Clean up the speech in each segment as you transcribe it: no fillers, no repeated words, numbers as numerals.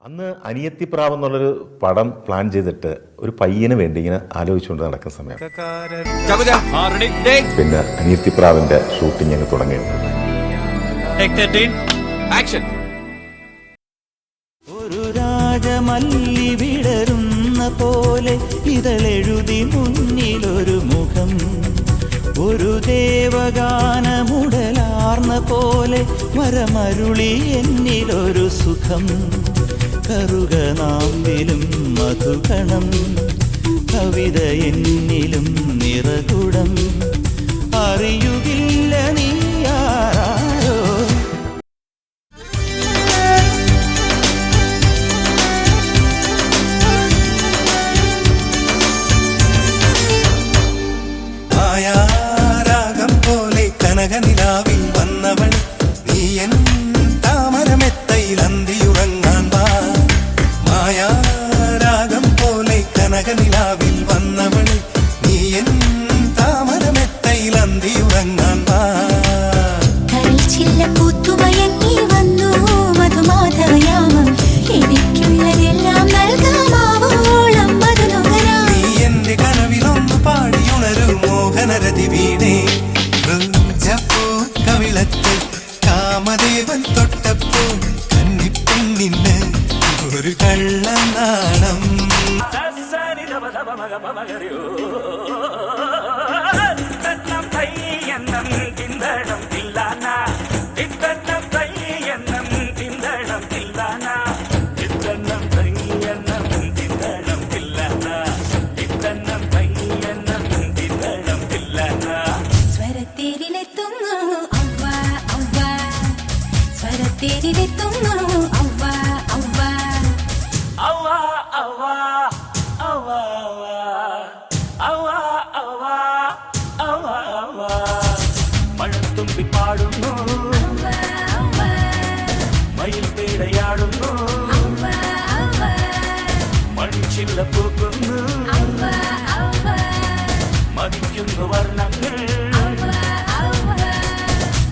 അന്ന് അനിയത്തിപ്രാവ് എന്നുള്ളൊരു പടം പ്ലാൻ ചെയ്തിട്ട് ഒരു പയ്യന് വേണ്ടി ഇങ്ങനെ ആലോചിച്ചുകൊണ്ട് നടക്കുന്ന സമയം പിന്നെ അനിയത്തിപ്രാവിന്റെ ഷൂട്ടിംഗ് അങ്ങ് തുടങ്ങിയിട്ടുണ്ട്. ഒരു രാജമല്ലി വിടരുന്ന പോലെ ഇതളെഴുതി മുന്നിലൊരു മുഖം, ഒരു ദേവഗാനമുടലാർന്ന പോലെ മരമരുളി എന്നിലൊരു സുഖം. കറുകനാമ്പിലും മധുകണം, കവിത എന്നിലും നിറകുടം. അറിയുകില്ല നീ ആരാരോ. മായാരാഗം പോലെ കനകനിലാവിൽ വന്നവൾ നീ എൻ താമരമെത്തയിലന്തിയുറങ്ങാൻ വാ. മായാരാഗം പോലെ കനകനിലാവിൽ വന്നവൾ നീ എൻ താമരമെത്തയിലന്തിയുറങ്ങാൻ വാ. പൂത്തുമയങ്ങി വന്നു മധുമാധവയാമം, എനിക്കുള്ളതെല്ലാം നൽകാമാവോളം മധുനുകരാം. നീ എന്റെ കനവിലൊന്നു പാടിയുണരു മോഹനരതി വീണേ. കവിളത്ത് കാമദേവൻ തൊട്ടപ്പോ കന്നിപ്പെണ്ണിന് ഒരു കള്ളനാണം. സ്വരത്തേരിലെത്തുന്നു അവ്വ അവ്വ, സ്വരത്തേരിലെത്തുന്നു അവ്വ അവ്വ. മഴത്തുമ്പി പാടുന്നു, മയിൽ പേടയാടുന്നു, മണിച്ചില്ല പൂക്കുന്നു, മതിക്കുന്നു വർണ്ണങ്ങൾ,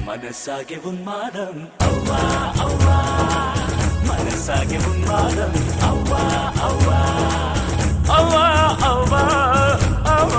മനസ്സാകെ ഉന്മാദം ഔവ ഔവ, മനസ്സാകെ ഉന്മാദം ഔവ ഔവ ഔവ ഔവ ഔവ.